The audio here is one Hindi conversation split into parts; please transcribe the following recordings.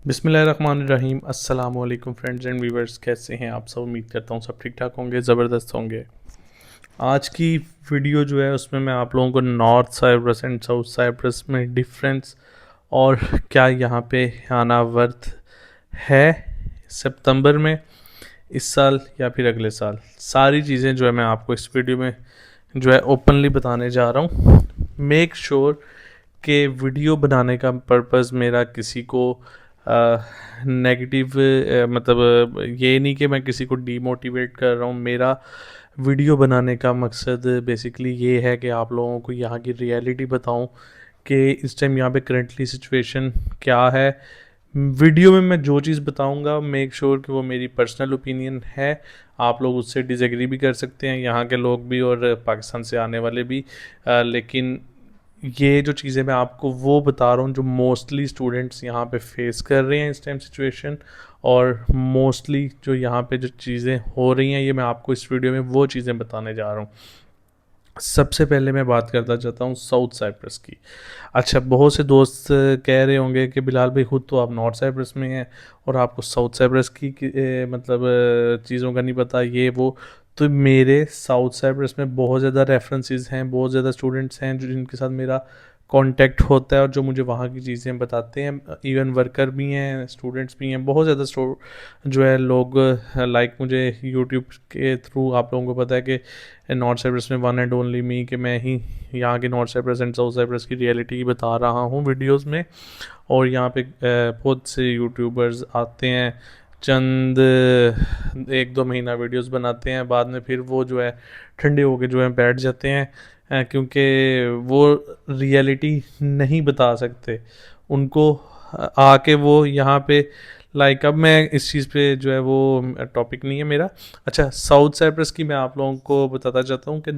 बिस्मिल्लाहिर्रहमानिर्रहीम। अस्सलाम वालेकुम फ्रेंड्स एंड व्यूवर्स, कैसे हैं आप सब? उम्मीद करता हूँ सब ठीक ठाक होंगे, ज़बरदस्त होंगे। आज की वीडियो जो है उसमें मैं आप लोगों को North Cyprus and South Cyprus में डिफरेंस और क्या यहाँ पे आना वर्थ है सितंबर में, इस साल या फिर अगले साल, सारी चीज़ें जो है मैं आपको इस वीडियो में जो है ओपनली बताने जा रहा हूँ। मेक श्योर कि वीडियो बनाने का पर्पस मेरा किसी को नेगेटिव मतलब ये नहीं कि मैं किसी को डीमोटिवेट कर रहा हूँ। मेरा वीडियो बनाने का मकसद बेसिकली ये है कि आप लोगों को यहाँ की रियलिटी बताऊँ कि इस टाइम यहाँ पे करंटली सिचुएशन क्या है। वीडियो में मैं जो चीज़ बताऊंगा मेक श्योर कि वो मेरी पर्सनल ओपिनियन है। आप लोग उससे डिसएग्री भी कर सकते हैं, यहाँ के लोग भी और पाकिस्तान से आने वाले भी, लेकिन ये जो चीज़ें मैं आपको वो बता रहा हूँ जो मोस्टली स्टूडेंट्स यहाँ पे फेस कर रहे हैं इस टाइम सिचुएशन, और मोस्टली जो यहाँ पे जो चीज़ें हो रही हैं ये मैं आपको इस वीडियो में वो चीज़ें बताने जा रहा हूँ। सबसे पहले मैं बात करना चाहता हूँ साउथ साइप्रस की। अच्छा, बहुत से दोस्त कह रहे होंगे कि बिलाल भाई खुद तो आप नॉर्थ साइप्रस में हैं और आपको साउथ साइप्रस की मतलब चीज़ों का नहीं पता, ये वो। तो मेरे साउथ साइप्रस में बहुत ज़्यादा रेफरेंसेस हैं, बहुत ज़्यादा स्टूडेंट्स हैं जो जिनके साथ मेरा कांटेक्ट होता है और जो मुझे वहाँ की चीज़ें बताते हैं। इवन वर्कर भी हैं, स्टूडेंट्स भी हैं, बहुत ज़्यादा जो है लोग लाइक मुझे यूट्यूब के थ्रू, आप लोगों को पता है कि नॉर्थ साइप्रस में वन एंड ओनली मी, कि मैं ही यहाँ के North Cyprus and South Cyprus की रियलिटी बता रहा हूँ वीडियोस में। और यहाँ पे बहुत से यूट्यूबर्स आते हैं, चंद एक दो महीना वीडियोस बनाते हैं, बाद में फिर वो जो है ठंडे होके जो है बैठ जाते हैं, क्योंकि वो रियलिटी नहीं बता सकते उनको। आके वो यहाँ पे लाइक, अब मैं इस चीज़ पे जो है वो टॉपिक नहीं है मेरा। अच्छा, साउथ साइप्रस की मैं आप लोगों को बताता चाहता हूँ कि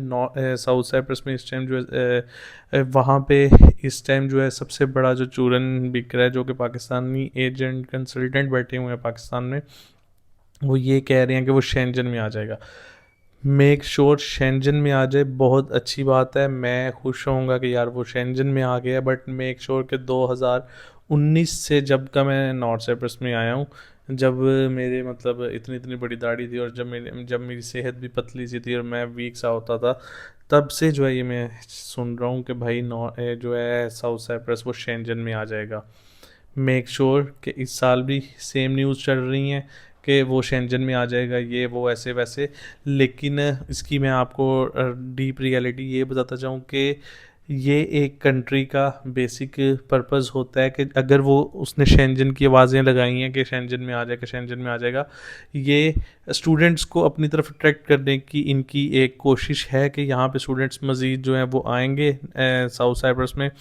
साउथ साइप्रस में इस टाइम जो है वहाँ पे इस टाइम जो है सबसे बड़ा जो चूरन बिक रहा है, जो कि पाकिस्तानी एजेंट कंसल्टेंट बैठे हुए हैं पाकिस्तान में, वो ये कह रहे हैं कि वो शेंजन में आ जाएगा। मेक श्योर शेंजन में आ जाए, बहुत अच्छी बात है, मैं खुश होऊंगा कि यार वो शेंजन में आ गया। बट मेक श्योर कि 2019 से जब का मैं नॉर्थ साइप्रस में आया हूँ, जब मेरे मतलब इतनी इतनी बड़ी दाढ़ी थी और जब मेरी सेहत भी पतली सी थी और मैं वीक सा होता था, तब से जो है ये मैं सुन रहा हूँ कि भाई जो है साउथ साइप्रस वो शेंजन में आ जाएगा। मेक श्योर कि इस साल भी सेम न्यूज़ चल रही हैं कि वो शेंजन में आ जाएगा, ये वो ऐसे वैसे। लेकिन इसकी मैं आपको डीप रियलिटी ये बताता चाहूँ कि ये एक कंट्री का बेसिक पर्पस होता है कि अगर वो उसने शेंजन की आवाज़ें लगाई हैं कि शेंजन में आ जाएगा, शेंजन में आ जाएगा, ये स्टूडेंट्स को अपनी तरफ अट्रैक्ट करने की इनकी एक कोशिश है कि यहाँ पे स्टूडेंट्स मज़ीद जो हैं वो आएंगे साउथ साइप्रस में,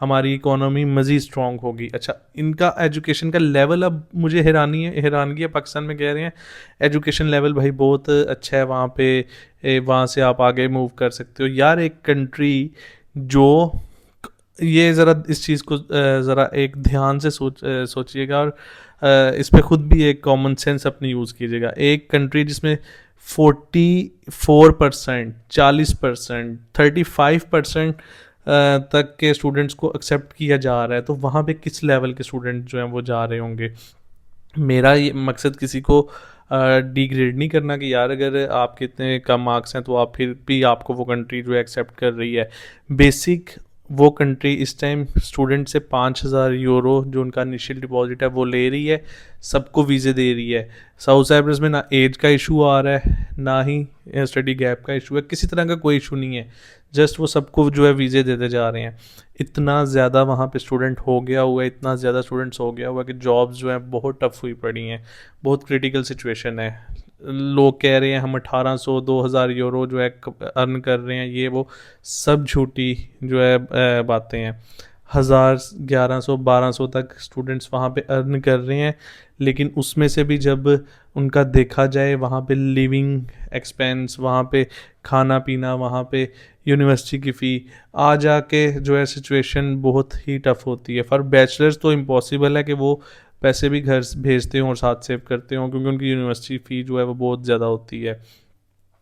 हमारी इकोनॉमी मज़ीद स्ट्रॉन्ग होगी। अच्छा, इनका एजुकेशन का लेवल, अब मुझे हैरानगी है, पाकिस्तान में कह रहे हैं एजुकेशन लेवल भाई बहुत अच्छा है वहाँ पे, वहाँ से आप आगे मूव कर सकते हो। यार एक कंट्री जो, ये ज़रा इस चीज़ को ज़रा एक ध्यान से सोचिएगा और इस पे खुद भी एक कॉमन सेंस अपनी यूज़ कीजिएगा। एक कंट्री जिसमें 44%, 40%, 35% तक के स्टूडेंट्स को एक्सेप्ट किया जा रहा है, तो वहाँ पे किस लेवल के स्टूडेंट जो हैं वो जा रहे होंगे। मेरा ये मकसद किसी को डिग्रेड नहीं करना कि यार अगर आपके इतने कम मार्क्स हैं तो आप फिर भी आपको वो कंट्री जो एक्सेप्ट कर रही है। बेसिक वो कंट्री इस टाइम स्टूडेंट से 5,000 यूरो जो उनका इनिशियल डिपॉजिट है वो ले रही है, सबको वीज़े दे रही है। साउथ साइप्रस में ना एज का इशू आ रहा है, ना ही स्टडी गैप का इशू है, किसी तरह का कोई इशू नहीं है, जस्ट वो सबको जो है वीज़े देते जा रहे हैं। इतना ज़्यादा वहाँ पे स्टूडेंट हो गया हुआ है, इतना ज़्यादा स्टूडेंट्स हो गया हुआ है कि जॉब्स जो हैं बहुत टफ हुई पड़ी हैं, बहुत क्रिटिकल सिचुएशन है। लोग कह रहे हैं हम 1,800-2,000 यूरो जो है अर्न कर रहे हैं, ये वो सब झूठी जो है बातें हैं। 1,000, 1,100, 1,200 तक स्टूडेंट्स वहाँ पे अर्न कर रहे हैं, लेकिन उसमें से भी जब उनका देखा जाए वहाँ पे लिविंग एक्सपेंस, वहाँ पे खाना पीना, वहाँ पे यूनिवर्सिटी की फ़ी, आ जाके जो है सिचुएशन बहुत ही टफ होती है। फॉर बैचलर्स तो इम्पॉसिबल है कि वो पैसे भी घर भेजते हों और साथ सेव करते हों, क्योंकि उनकी यूनिवर्सिटी फ़ी जो है वो बहुत ज़्यादा होती है।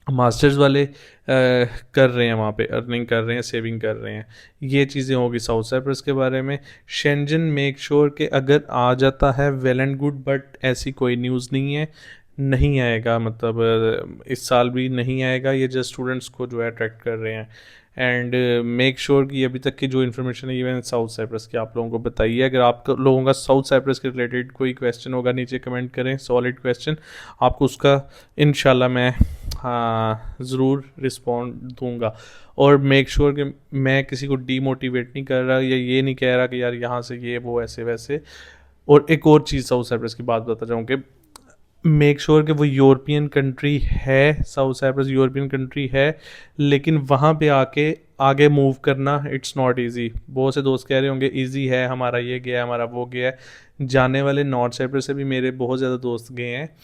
मास्टर्स वाले कर रहे हैं वहाँ पे, अर्निंग कर रहे हैं, सेविंग कर रहे हैं। ये चीज़ें होगी साउथ साइप्रस के बारे में। शेंजन मेक श्योर कि अगर आ जाता है वेल एंड गुड, बट ऐसी कोई न्यूज़ नहीं है, नहीं आएगा, मतलब इस साल भी नहीं आएगा। ये जस्ट स्टूडेंट्स को जो है अट्रैक्ट कर रहे हैं। एंड मेक श्योर कि अभी तक की जो इन्फॉर्मेशन है ये मैंने साउथ साइप्रस की आप लोगों को बताई है। अगर आप लोगों का साउथ साइप्रस के रिलेटेड कोई क्वेश्चन होगा नीचे कमेंट करें, सॉलिड क्वेश्चन, आपको उसका इंशाल्लाह मैं हाँ ज़रूर रिस्पॉन्ड दूंगा। और मेक श्योर कि मैं किसी को डीमोटिवेट नहीं कर रहा या ये नहीं कह रहा कि यार यहाँ से ये वो ऐसे वैसे। और एक और चीज़ साउथ साइप्रस की बात बताता जाऊँ कि मेक श्योर कि वो यूरोपियन कंट्री है, साउथ साइप्रस यूरोपियन कंट्री है, लेकिन वहाँ पे आके आगे मूव करना इट्स नॉट इजी। बहुत से दोस्त कह रहे होंगे इजी है, हमारा ये गया, हमारा वो गया है। जाने वाले नॉर्थ साइप्रस से भी मेरे बहुत ज़्यादा दोस्त गए हैं,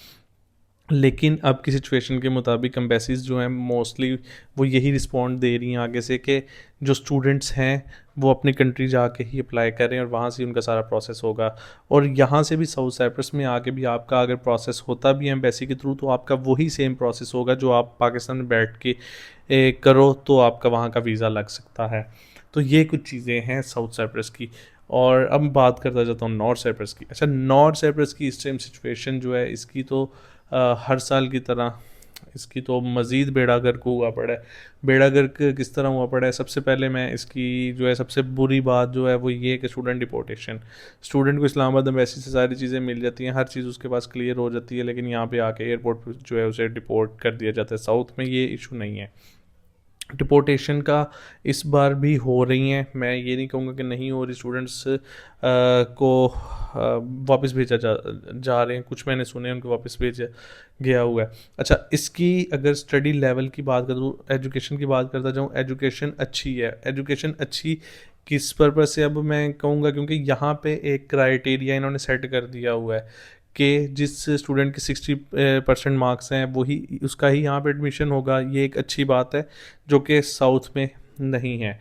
लेकिन अब की सिचुएशन के मुताबिक एम्बेसीज जो हैं मोस्टली वो यही रिस्पॉन्ड दे रही हैं आगे से कि जो स्टूडेंट्स हैं वो अपनी कंट्री जाके ही अप्लाई करें और वहाँ से उनका सारा प्रोसेस होगा। और यहाँ से भी साउथ साइप्रस में आके भी आपका अगर प्रोसेस होता भी है एम्बेसी के थ्रू, तो आपका वही सेम प्रोसेस होगा जो आप पाकिस्तान में बैठ के करो तो आपका वहाँ का वीज़ा लग सकता है। तो ये कुछ चीज़ें हैं साउथ साइप्रस की। और अब बात करता जाता हूँ नॉर्थ साइप्रस की। अच्छा, नॉर्थ साइप्रस की इस टाइम सिचुएशन जो है इसकी तो हर साल की तरह इसकी तो मज़ीद बेड़ा गर्क हुआ पड़ा है। बेड़ा गर्क किस तरह हुआ पड़ा है, सबसे पहले मैं इसकी जो है सबसे बुरी बात जो है वो ये है कि स्टूडेंट डिपोर्टेशन। स्टूडेंट को इस्लामाबाद एम्बेसी से सारी चीज़ें मिल जाती हैं, हर चीज़ उसके पास क्लियर हो जाती है, लेकिन यहाँ पे आके एयरपोर्ट पर जो है उसे डिपोर्ट कर दिया जाता है। साउथ में ये इशू नहीं है। डिपोर्टेशन का इस बार भी हो रही हैं, मैं ये नहीं कहूँगा कि नहीं हो रही। स्टूडेंट्स को वापस भेजा जा रहे हैं, कुछ मैंने सुने उनको वापस भेजा गया हुआ है। अच्छा, इसकी अगर स्टडी लेवल की बात करूँ, एजुकेशन की बात करता जाऊँ, एजुकेशन अच्छी है। एजुकेशन अच्छी किस पर्पज़ से अब मैं कहूँगा, क्योंकि यहाँ पे एक क्राइटेरिया इन्होंने सेट कर दिया हुआ है कि जिस स्टूडेंट के 60% मार्क्स हैं वही उसका ही यहाँ पे एडमिशन होगा। ये एक अच्छी बात है जो कि साउथ में नहीं है।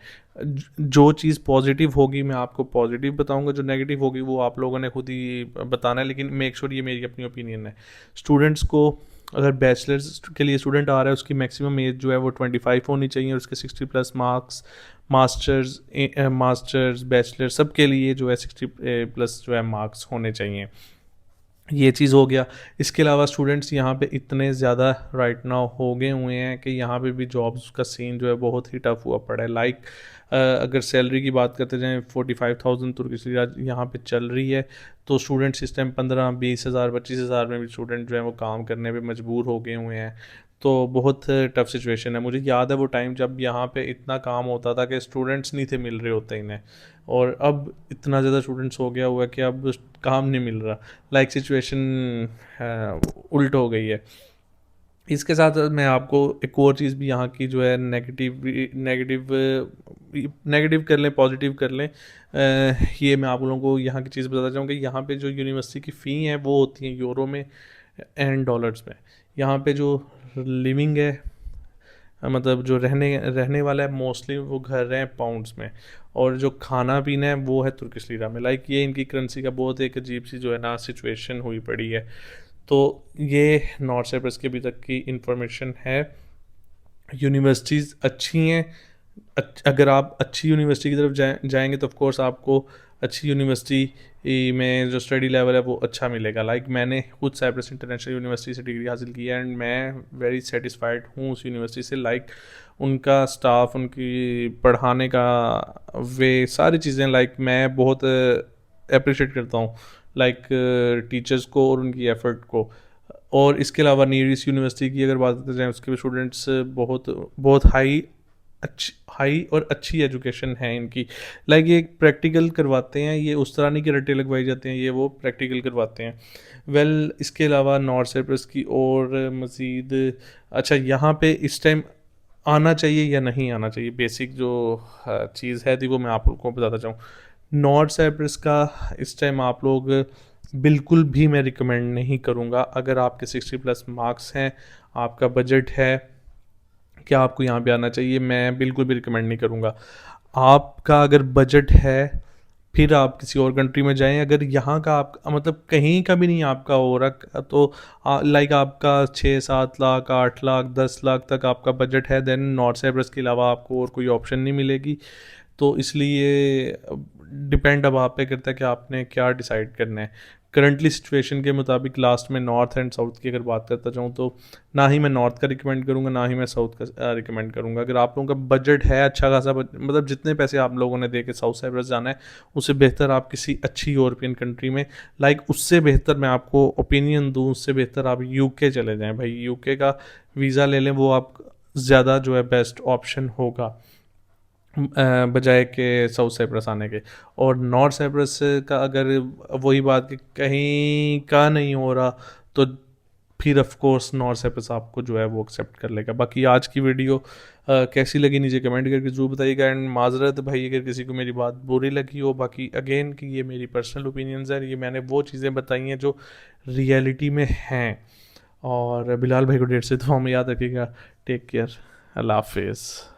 जो चीज़ पॉजिटिव होगी मैं आपको पॉजिटिव बताऊंगा, जो नेगेटिव होगी वो आप लोगों ने खुद ही बताना है, लेकिन मेक श्योर ये मेरी अपनी ओपिनियन है। स्टूडेंट्स को अगर बैचलर्स के लिए स्टूडेंट आ रहा है उसकी मैक्सिमम एज जो है वो 25 होनी चाहिए और उसके 60+ मार्क्स। मास्टर्स बैचलर सब के लिए जो है 60+ जो है मार्क्स होने चाहिए। ये चीज़ हो गया। इसके अलावा स्टूडेंट्स यहाँ पे इतने ज़्यादा राइट नाउ हो गए हुए हैं कि यहाँ पे भी जॉब्स का सीन जो है बहुत ही टफ हुआ पड़ा है। लाइक अगर सैलरी की बात करते जाएँ 45,000 तुर्किश लिरा यहाँ पे चल रही है, तो स्टूडेंट्स इस टाइम 15-20 हज़ार 25 हज़ार में भी स्टूडेंट जो है वो काम करने पे मजबूर हो गए हुए हैं। तो बहुत टफ सिचुएशन है। मुझे याद है वो टाइम जब यहाँ पे इतना काम होता था कि स्टूडेंट्स नहीं थे मिल रहे होते इन्हें, और अब इतना ज़्यादा स्टूडेंट्स हो गया हुआ है कि अब काम नहीं मिल रहा। लाइक सिचुएशन उल्ट हो गई है। इसके साथ मैं आपको एक और चीज़ भी यहाँ की जो है नेगेटिव नेगेटिव नेगेटिव कर लें पॉजिटिव कर लें, ये मैं आप लोगों को यहाँ की चीज़ बताना चाहूँगा। यहाँ पे जो यूनिवर्सिटी की फ़ी है वो होती है यूरो में एंड डॉलर्स में। यहाँ पे जो लिविंग है, मतलब जो रहने रहने वाला है मोस्टली वो घर रहे हैं पाउंड्स में, और जो खाना पीना है वो है तुर्किश लीरा में। लाइक ये इनकी करेंसी का बहुत एक अजीब सी जो है ना सिचुएशन हुई पड़ी है। तो ये नॉर्थ साइप्रस के अभी तक की इंफॉर्मेशन है। यूनिवर्सिटीज़ अच्छी हैं। अगर आप अच्छी यूनिवर्सिटी की तरफ जाएंगे तो ऑफ कोर्स आपको अच्छी यूनिवर्सिटी में जो स्टडी लेवल है वो अच्छा मिलेगा। लाइक मैंने खुद साइप्रस इंटरनेशनल यूनिवर्सिटी से डिग्री हासिल की है एंड मैं वेरी सेटिस्फाइड हूँ उस यूनिवर्सिटी से। लाइक उनका स्टाफ, उनकी पढ़ाने का वे, सारी चीज़ें लाइक मैं बहुत अप्रिशिएट करता हूँ, लाइक टीचर्स को और उनकी एफर्ट को। और इसके अलावा नीरिस यूनिवर्सिटी की अगर बात करते जाएँ उसके भी स्टूडेंट्स बहुत बहुत हाई और अच्छी एजुकेशन है इनकी। लाइक ये प्रैक्टिकल करवाते हैं, ये उस तरह नहीं कि रट्टे लगवाए जाते हैं, ये वो प्रैक्टिकल करवाते हैं। इसके अलावा नॉर्थ साइप्रस की और मज़ीद, अच्छा यहाँ पे इस टाइम आना चाहिए या नहीं आना चाहिए, बेसिक जो चीज़ है थी वो मैं आप लोगों को बताता चाहूँ। नॉर्थ साइप्रस का इस टाइम आप लोग बिल्कुल भी मैं रिकमेंड नहीं करूँगा। अगर आपके 60+ मार्क्स हैं, आपका बजट है कि आपको यहाँ पे आना चाहिए, मैं बिल्कुल भी रिकमेंड नहीं करूँगा। आपका अगर बजट है फिर आप किसी और कंट्री में जाएं। अगर यहाँ का आप मतलब कहीं का भी नहीं आपका हो रहा तो लाइक आपका 6-7 लाख 8 लाख 10 लाख तक आपका बजट है, देन नॉर्थ साइप्रस के अलावा आपको और कोई ऑप्शन नहीं मिलेगी। तो इसलिए डिपेंड अब आप पे करता है कि आपने क्या डिसाइड करना है। करंटली सिचुएशन के मुताबिक लास्ट में नॉर्थ एंड साउथ की अगर बात करता जाऊँ तो ना ही मैं नॉर्थ का रिकमेंड करूँगा, ना ही मैं साउथ का रिकमेंड करूँगा। अगर आप लोगों का बजट है अच्छा खासा, मतलब जितने पैसे आप लोगों ने दे के साउथ साइप्रस जाना है, उससे बेहतर आप किसी अच्छी यूरोपियन कंट्री में, लाइक उससे बेहतर मैं आपको ओपिनियन दूँ, उससे बेहतर आप यूके चले जाएँ भाई। यूके का वीज़ा ले लें, वो आप ज़्यादा जो है बेस्ट ऑप्शन होगा बजाय के साउथ साइप्रस आने के। और नॉर्थ साइप्रस का अगर वही बात कि कहीं का नहीं हो रहा, तो फिर ऑफ कोर्स नॉर्थ साइप्रस आपको जो है वो एक्सेप्ट कर लेगा। बाकी आज की वीडियो कैसी लगी नीचे कमेंट करके ज़रूर बताइएगा। एंड माजरत भाई अगर किसी को मेरी बात बुरी लगी हो, बाकी अगेन कि ये मेरी पर्सनल ओपिनियंस है, ये मैंने वो चीज़ें बताई हैं जो रियलिटी में हैं। और बिलाल भाई को डेट से तो हमें याद रखिएगा। टेक केयर, अल्लाह हाफिज़।